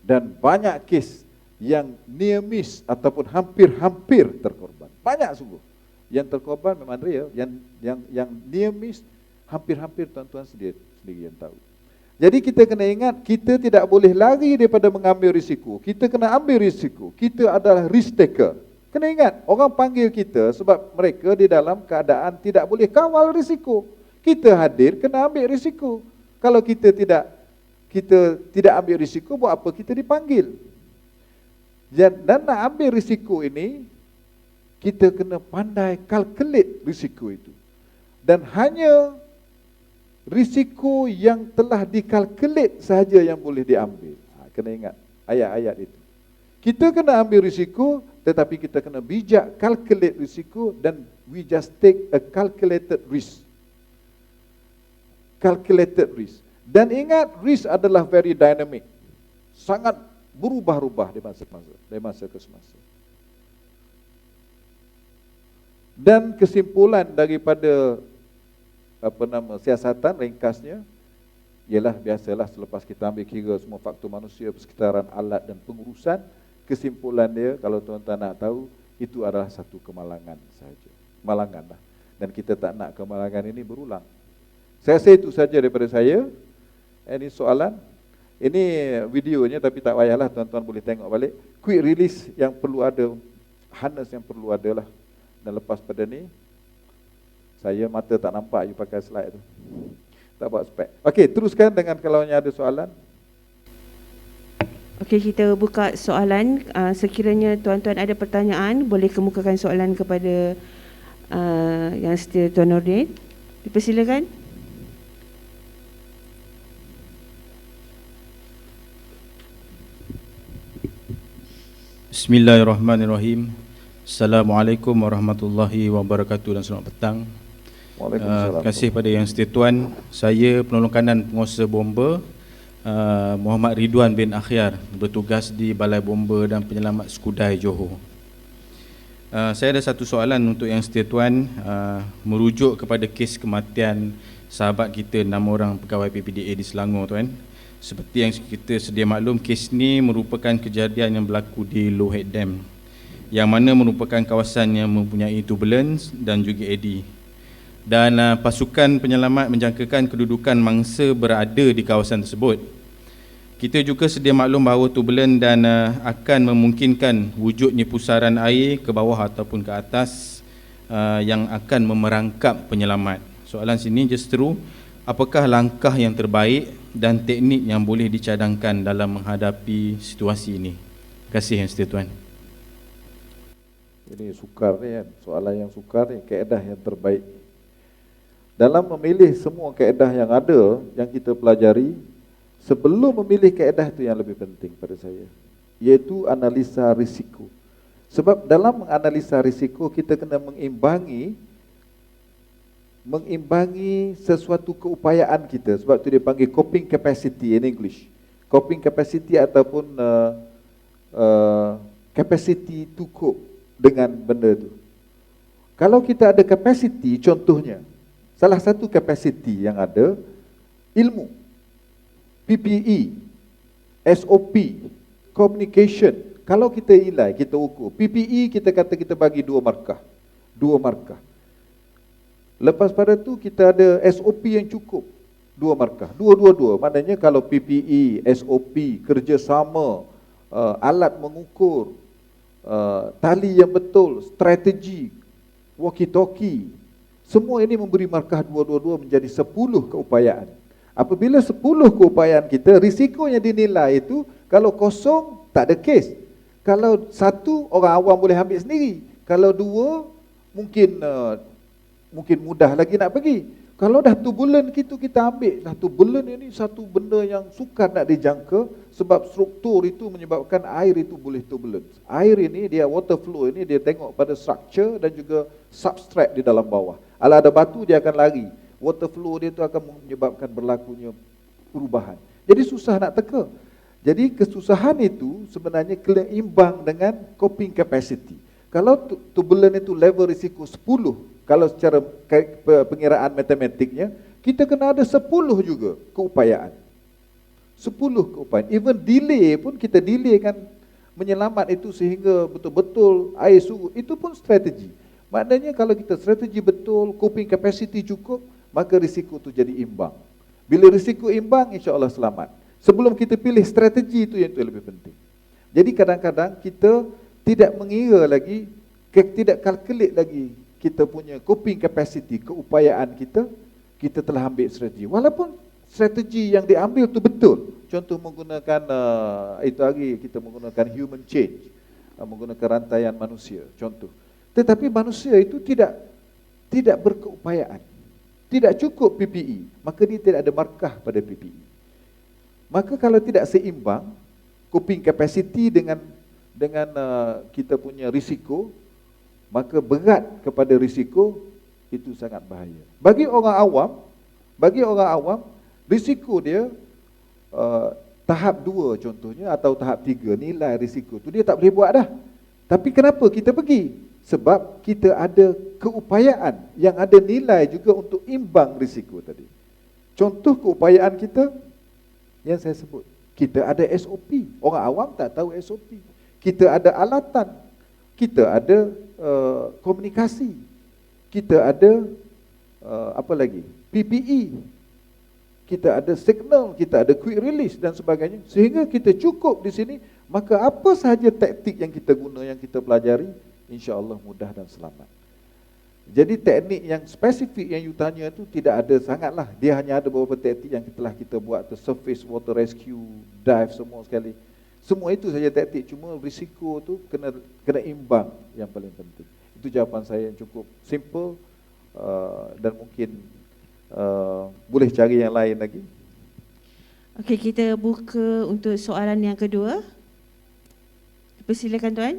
Dan banyak kes yang near miss ataupun hampir-hampir terkorban. Banyak sungguh. Yang terkorban memang real, yang near miss hampir-hampir tuan-tuan sendiri yang tahu. Jadi kita kena ingat, kita tidak boleh lari daripada mengambil risiko. Kita kena ambil risiko. Kita adalah risk taker. Kena ingat, orang panggil kita sebab mereka di dalam keadaan tidak boleh kawal risiko. Kita hadir kena ambil risiko. Kalau kita tidak ambil risiko, buat apa kita dipanggil? Dan nak ambil risiko ini, kita kena pandai calculate risiko itu. Dan hanya risiko yang telah dikalkulate sahaja yang boleh diambil. Kena ingat ayat-ayat itu. Kita kena ambil risiko, tetapi kita kena bijak calculate risiko, dan we just take a calculated risk. Calculated risk. Dan ingat, risk adalah very dynamic. Sangat berubah-ubah dari masa ke semasa. Dan kesimpulan daripada siasatan ringkasnya ialah, biasalah selepas kita ambil kira semua faktor manusia, persekitaran, alat dan pengurusan, kesimpulan dia kalau tuan-tuan nak tahu, itu adalah satu kemalangan sahaja. Kemalangan lah. Dan kita tak nak kemalangan ini berulang. Saya rasa itu saja daripada saya. Ini soalan. Ini videonya, tapi tak payahlah, tuan-tuan boleh tengok balik. Quick release yang perlu ada, harness yang perlu ada lah. Dan lepas pada ni, saya mata tak nampak you pakai slide tu. Tak buat spek. Okey, teruskan dengan kalau ada soalan. Okey, kita buka soalan. Sekiranya tuan-tuan ada pertanyaan, boleh kemukakan soalan kepada yang setia Tuan Nordin. Dipersilakan. Bismillahirrahmanirrahim. Assalamualaikum warahmatullahi wabarakatuh dan selamat petang. Waalaikumsalam. Terima kasih pada yang setia tuan. Saya penolong kanan penguasa bomba Muhammad Ridwan bin Akhyar, bertugas di Balai Bomba dan Penyelamat Skudai, Johor. Saya ada satu soalan untuk yang setia tuan, merujuk kepada kes kematian sahabat kita 6 orang pegawai PPDA di Selangor tuan. Seperti yang kita sedia maklum, kes ni merupakan kejadian yang berlaku di Low Head Dam, yang mana merupakan kawasan yang mempunyai turbulence dan juga eddy. Dan pasukan penyelamat menjangkakan kedudukan mangsa berada di kawasan tersebut. Kita juga sedia maklum bahawa turbulence dan akan memungkinkan wujudnya pusaran air ke bawah ataupun ke atas yang akan memerangkap penyelamat. Soalan sini justeru, apakah langkah yang terbaik dan teknik yang boleh dicadangkan dalam menghadapi situasi ini? Terima kasih yang setia tuan. Ini sukar ni kan, soalan yang sukar ni, kaedah yang terbaik. Dalam memilih semua kaedah yang ada, yang kita pelajari, sebelum memilih kaedah itu yang lebih penting pada saya, iaitu analisa risiko. Sebab dalam menganalisa risiko, kita kena mengimbangi sesuatu keupayaan kita. Sebab tu dia panggil coping capacity in English. Coping capacity ataupun capacity to cope dengan benda tu. Kalau kita ada capacity, contohnya, salah satu capacity yang ada, ilmu, PPE, SOP, communication. Kalau kita nilai, kita ukur, PPE kita kata kita bagi 2 markah. 2 markah. Lepas pada tu kita ada SOP yang cukup, 2 markah. 2. Maknanya kalau PPE, SOP, kerjasama, alat mengukur, tali yang betul, strategi, walkie-talkie, semua ini memberi markah 2 menjadi 10 keupayaan. Apabila 10 keupayaan kita, risiko yang dinilai itu, kalau kosong tak ada kes. Kalau 1 orang awam boleh ambil sendiri. Kalau 2 mungkin mudah lagi nak pergi. Kalau dah turbulent kita ambil. Dah turbulent ini satu benda yang sukar nak dijangka, sebab struktur itu menyebabkan air itu boleh turbulent. Air ini, dia water flow ini, dia tengok pada structure dan juga substrate di dalam bawah. Kalau ada batu, dia akan lari. Water flow dia itu akan menyebabkan berlakunya perubahan. Jadi susah nak teka. Jadi kesusahan itu sebenarnya kena imbang dengan coping capacity. Kalau turbulent itu level risiko 10, kalau secara pengiraan matematiknya, kita kena ada 10 juga keupayaan. 10 keupayaan. Even delay pun, kita delay kan menyelamat itu sehingga betul-betul air surut. Itu pun strategi. Maknanya kalau kita strategi betul, coping capacity cukup, maka risiko itu jadi imbang. Bila risiko imbang, insya-Allah selamat. Sebelum kita pilih strategi itu yang itu lebih penting. Jadi kadang-kadang kita tidak mengira lagi, tidak calculate lagi kita punya coping capacity, keupayaan kita. kita telah ambil strategi. Walaupun strategi yang diambil itu betul. Contoh menggunakan itu lagi kita menggunakan human change, menggunakan rantaian manusia. Contoh. Tetapi manusia itu tidak berkeupayaan. Tidak cukup PPE, maka dia tidak ada markah pada PPE. Maka kalau tidak seimbang coping capacity dengan kita punya risiko, maka berat kepada risiko itu sangat bahaya. Bagi orang awam, risiko dia tahap 2 contohnya atau tahap 3 nilai risiko tu dia tak boleh buat dah. Tapi kenapa kita pergi? Sebab kita ada keupayaan yang ada nilai juga untuk imbang risiko tadi. Contoh keupayaan kita yang saya sebut, kita ada SOP. Orang awam tak tahu SOP. Kita ada alatan, kita ada komunikasi, kita ada apa lagi? PPE, kita ada signal, kita ada quick release dan sebagainya. Sehingga kita cukup di sini, maka apa sahaja taktik yang kita guna, yang kita pelajari, insya-Allah mudah dan selamat. Jadi teknik yang spesifik yang you tanya itu tidak ada sangatlah. Dia hanya ada beberapa teknik yang telah kita buat, surface water rescue, dive semua sekali. Semua itu saja taktik, cuma risiko tu kena imbang yang paling penting. Itu jawapan saya yang cukup simple dan mungkin boleh cari yang lain lagi. Okey, kita buka untuk soalan yang kedua. Persilakan tuan.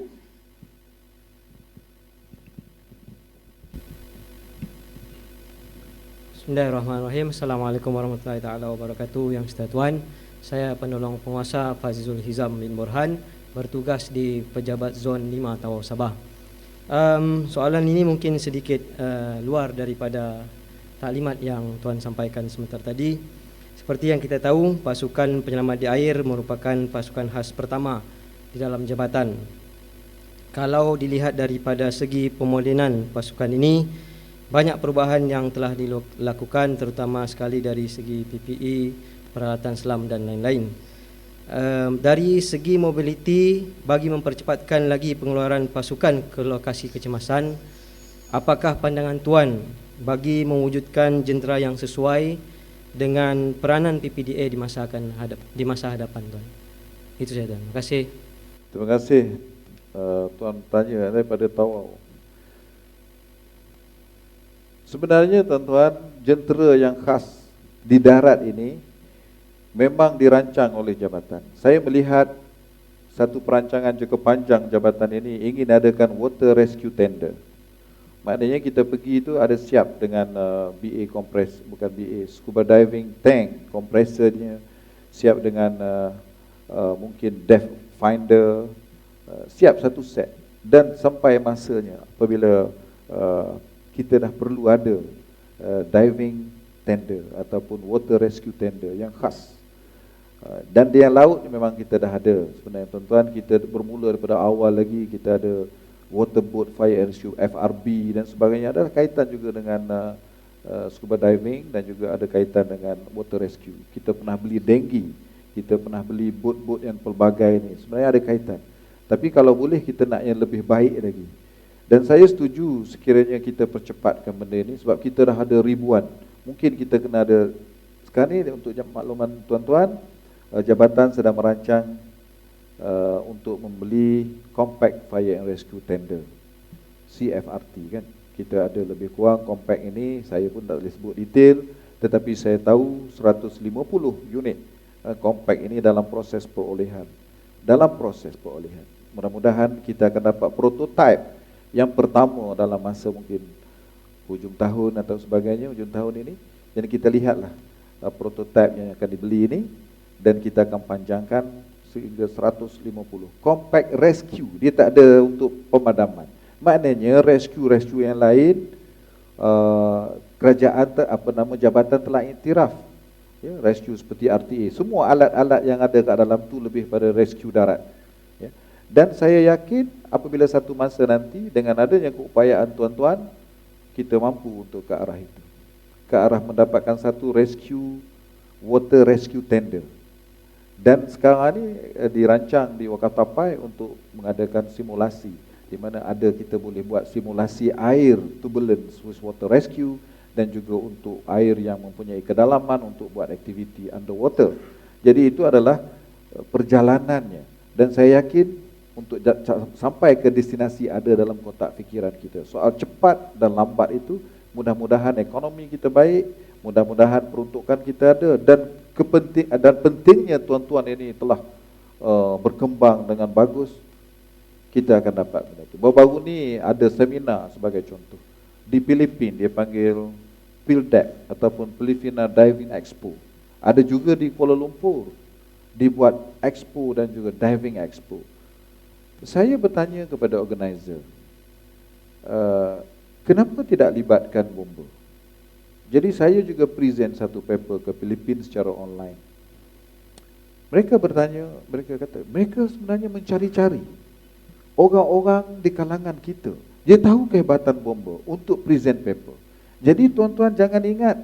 Bismillahirrahmanirrahim. Assalamualaikum warahmatullahi taala wabarakatuh. Yang Tuan, saya penolong penguasa Fazizul Hizam bin Burhan, bertugas di Pejabat Zon 5 Tawau Sabah. Soalan ini mungkin sedikit luar daripada taklimat yang Tuan sampaikan sebentar tadi. Seperti yang kita tahu, pasukan penyelamat di air merupakan pasukan khas pertama di dalam jabatan. Kalau dilihat daripada segi pemodenan pasukan ini, banyak perubahan yang telah dilakukan, terutama sekali dari segi PPE, peralatan selam dan lain-lain. Dari segi mobiliti, bagi mempercepatkan lagi pengeluaran pasukan ke lokasi kecemasan, apakah pandangan Tuan bagi mewujudkan jentera yang sesuai dengan peranan PPDA di masa hadapan Tuan? Itu saja Tuan. Terima kasih. Terima kasih Tuan tanya daripada Tawau. Sebenarnya tuan-tuan, jentera yang khas di darat ini memang dirancang oleh jabatan. Saya melihat satu perancangan cukup panjang jabatan ini ingin adakan water rescue tender. Maknanya kita pergi itu ada siap dengan BA compress, bukan BA, scuba diving tank, kompresornya, siap dengan mungkin depth finder, siap satu set. Dan sampai masanya apabila kita dah perlu ada diving tender ataupun water rescue tender yang khas. Dan di yang laut memang kita dah ada. Sebenarnya tuan-tuan, kita bermula daripada awal lagi, kita ada waterboat fire and rescue, FRB dan sebagainya. Ada kaitan juga dengan scuba diving dan juga ada kaitan dengan water rescue. Kita pernah beli denggi, kita pernah beli boat-boat yang pelbagai ni. Sebenarnya ada kaitan. Tapi kalau boleh kita nak yang lebih baik lagi. Dan saya setuju sekiranya kita percepatkan benda ini sebab kita dah ada ribuan. Mungkin kita kena ada, sekarang ni untuk makluman tuan-tuan, jabatan sedang merancang untuk membeli compact fire and rescue tender, CFRT kan. Kita ada lebih kurang compact ini, saya pun tak boleh sebut detail, tetapi saya tahu 150 unit compact ini dalam proses perolehan. Mudah-mudahan kita akan dapat prototype yang pertama dalam masa mungkin hujung tahun atau sebagainya, hujung tahun ini. Dan kita lihatlah prototype yang akan dibeli ini dan kita akan panjangkan sehingga 150. Compact rescue, dia tak ada untuk pemadaman. Maknanya rescue yang lain kerajaan jabatan telah iktiraf. Ya, rescue seperti RTA, semua alat-alat yang ada kat dalam tu lebih pada rescue darat. Dan saya yakin apabila satu masa nanti dengan adanya keupayaan tuan-tuan, kita mampu untuk ke arah itu. Ke arah mendapatkan satu water rescue tender. Dan sekarang ni dirancang di Wakatapai untuk mengadakan simulasi di mana kita boleh buat simulasi air turbulence with water rescue dan juga untuk air yang mempunyai kedalaman untuk buat aktiviti underwater. Jadi itu adalah perjalanannya, dan saya yakin untuk sampai ke destinasi ada dalam kotak fikiran kita. Soal cepat dan lambat itu, mudah-mudahan ekonomi kita baik, mudah-mudahan peruntukan kita ada, dan pentingnya tuan-tuan ini telah berkembang dengan bagus, kita akan dapat benda itu. Baru-baru ni ada seminar sebagai contoh di Filipina, dia panggil PhilDeck ataupun Filipina Diving Expo. Ada juga di Kuala Lumpur, dibuat expo dan juga diving expo. Saya bertanya kepada organizer, kenapa tidak libatkan bomba? Jadi saya juga present satu paper ke Filipina secara online. Mereka bertanya, mereka kata, mereka sebenarnya mencari-cari orang-orang di kalangan kita. Dia tahu kehebatan bomba untuk present paper. Jadi tuan-tuan jangan ingat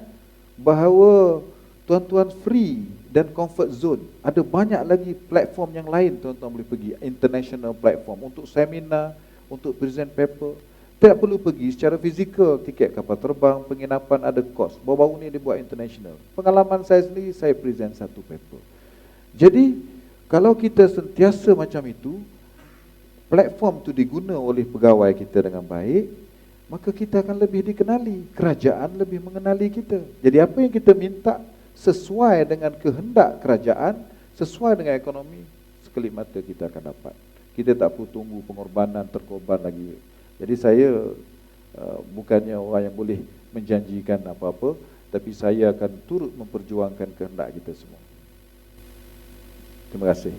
bahawa tuan-tuan free dan comfort zone. Ada banyak lagi platform yang lain tuan-tuan boleh pergi, international platform untuk seminar, untuk present paper. Tidak perlu pergi secara fizikal, tiket kapal terbang, penginapan, ada kos. Baru-baru ni dia buat international. Pengalaman saya sendiri, saya present satu paper. Jadi kalau kita sentiasa macam itu, platform itu diguna oleh pegawai kita dengan baik, maka kita akan lebih dikenali, kerajaan lebih mengenali kita. Jadi apa yang kita minta sesuai dengan kehendak kerajaan, sesuai dengan ekonomi, sekelip mata kita akan dapat. Kita tak perlu tunggu pengorbanan, terkorban lagi. Jadi saya bukannya orang yang boleh menjanjikan apa-apa, tapi saya akan turut memperjuangkan kehendak kita semua. Terima kasih.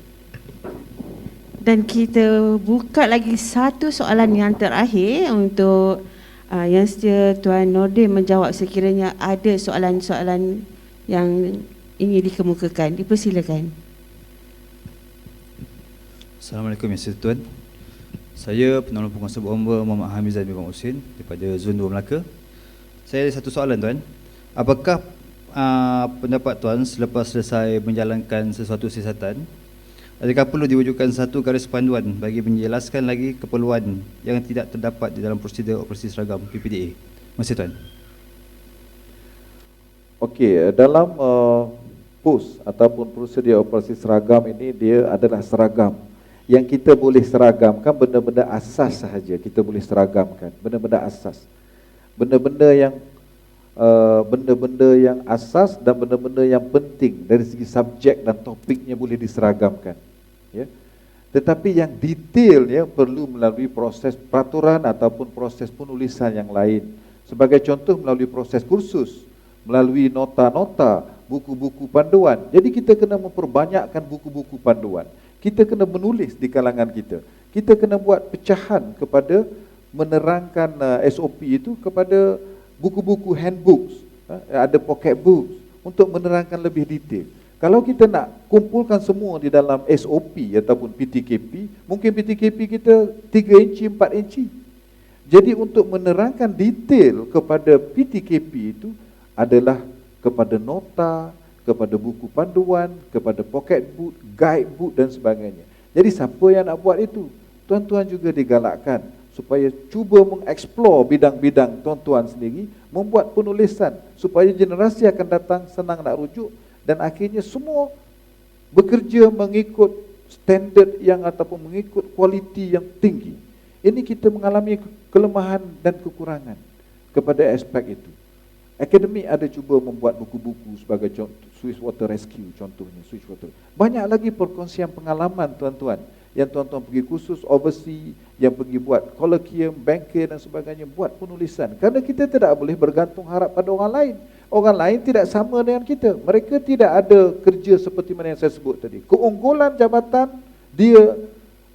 Dan kita buka lagi satu soalan yang terakhir untuk yang setia Tuan Nordin menjawab sekiranya ada soalan-soalan yang ingin dikemukakan. Dipersilakan. Assalamualaikum ya Tuan. Saya penolong penguasa bomba Muhammad Hamizan bin Husin daripada Zon 2 Melaka. Saya ada satu soalan Tuan. Apakah pendapat Tuan selepas selesai menjalankan sesuatu siasatan, adakah perlu diwujudkan satu garis panduan bagi menjelaskan lagi keperluan yang tidak terdapat di dalam prosedur operasi seragam PPDA? Terima kasih Tuan. Okey, dalam POS ataupun prosedur operasi seragam ini, dia adalah seragam. Yang kita boleh seragamkan benda-benda asas sahaja, kita boleh seragamkan benda-benda asas. Benda-benda yang asas dan benda-benda yang penting dari segi subjek dan topiknya boleh diseragamkan. Ya. Tetapi yang detailnya perlu melalui proses peraturan ataupun proses penulisan yang lain. Sebagai contoh melalui proses kursus, melalui nota-nota, buku-buku panduan. Jadi kita kena memperbanyakkan buku-buku panduan. Kita kena menulis di kalangan kita. Kita kena buat pecahan kepada menerangkan SOP itu kepada buku-buku handbooks, ada pocket books untuk menerangkan lebih detail. Kalau kita nak kumpulkan semua di dalam SOP ataupun PTKP, mungkin PTKP kita 3 inci, 4 inci. Jadi untuk menerangkan detail kepada PTKP itu adalah kepada nota, kepada buku panduan, kepada pocket book, guide book dan sebagainya. Jadi siapa yang nak buat itu? Tuan-tuan juga digalakkan supaya cuba mengeksplor bidang-bidang tuan-tuan sendiri, membuat penulisan supaya generasi akan datang senang nak rujuk dan akhirnya semua bekerja mengikut standard yang ataupun mengikut kualiti yang tinggi. Ini kita mengalami kelemahan dan kekurangan kepada aspek itu. Akademik ada cuba membuat buku-buku sebagai contoh, Swiss Water Rescue contohnya, Swiss Water. Banyak lagi perkongsian pengalaman tuan-tuan, yang tuan-tuan pergi khusus overseas, yang pergi buat kolloquium, banquet dan sebagainya, buat penulisan. Karena kita tidak boleh bergantung harap pada orang lain. Orang lain tidak sama dengan kita. Mereka tidak ada kerja seperti mana yang saya sebut tadi. Keunggulan jabatan, dia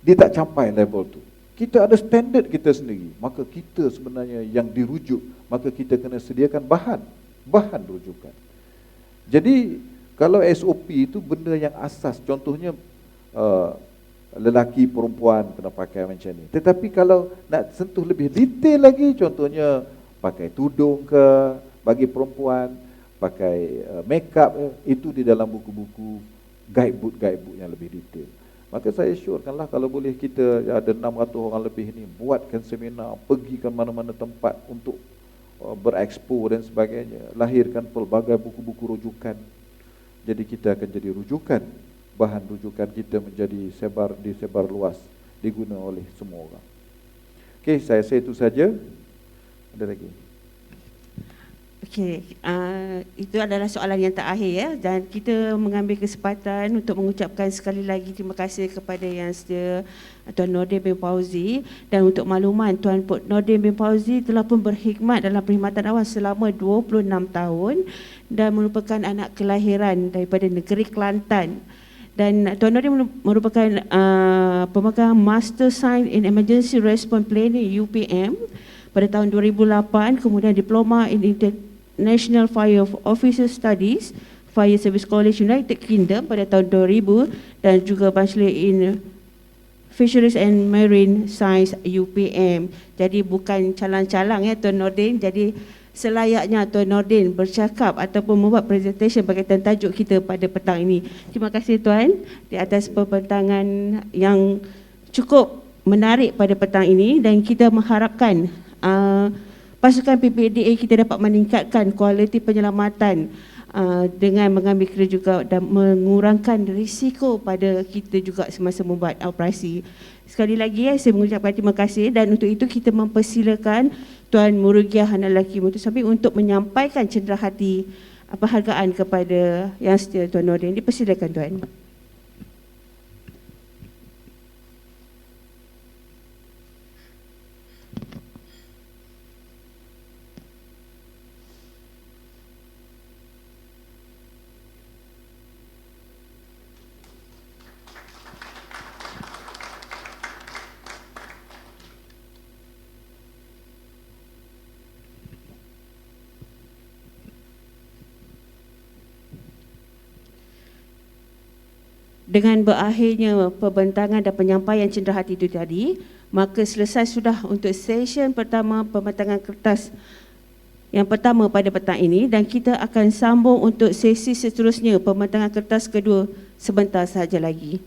tak capai level tu. Kita ada standard kita sendiri. Maka kita sebenarnya yang dirujuk, maka kita kena sediakan bahan rujukan. Jadi kalau SOP itu benda yang asas, contohnya lelaki perempuan kena pakai macam ni. Tetapi kalau nak sentuh lebih detail lagi, contohnya pakai tudung ke bagi perempuan, pakai make up, itu di dalam buku-buku guidebook yang lebih detail. Maka saya syorkanlah kalau boleh kita ada 600 orang lebih ni buatkan seminar, pergi ke mana-mana tempat untuk berekspo dan sebagainya, lahirkan pelbagai buku-buku rujukan. Jadi kita akan jadi rujukan, bahan rujukan kita menjadi disebar luas, diguna oleh semua orang. Okey, saya rasa itu saja. Ada lagi? Okey, itu adalah soalan yang terakhir ya, dan kita mengambil kesempatan untuk mengucapkan sekali lagi terima kasih kepada Yang Setia Tuan Nordin bin Fauzi, dan untuk makluman Tuan Nordin bin Fauzi telah pun berkhidmat dalam perkhidmatan awam selama 26 tahun dan merupakan anak kelahiran daripada negeri Kelantan. Dan Tuan Nordin merupakan pemegang Master Science in Emergency Response Planning UPM pada tahun 2008, kemudian Diploma in International Fire Officer Studies, Fire Service College United Kingdom pada tahun 2000, dan juga Bachelor in Fisheries and Marine Science UPM. Jadi bukan calang-calang ya Tuan Nordin, jadi selayaknya Tuan Nordin bercakap ataupun membuat presentation berkaitan tajuk kita pada petang ini. Terima kasih Tuan di atas pembentangan yang cukup menarik pada petang ini, dan kita mengharapkan pasukan PPDA kita dapat meningkatkan kualiti penyelamatan dengan mengambil kira juga dan mengurangkan risiko pada kita juga semasa membuat operasi. Sekali lagi saya mengucapkan terima kasih, dan untuk itu kita mempersilakan Tuan Murugiah Hanalaki Mutusabi untuk menyampaikan cenderahati penghargaan kepada Yang Setia Tuan Nordin. Dipersilakan Tuan. Dengan berakhirnya pembentangan dan penyampaian cenderahati itu tadi, maka selesai sudah untuk session pertama pembentangan kertas yang pertama pada petang ini, dan kita akan sambung untuk sesi seterusnya pembentangan kertas kedua sebentar sahaja lagi.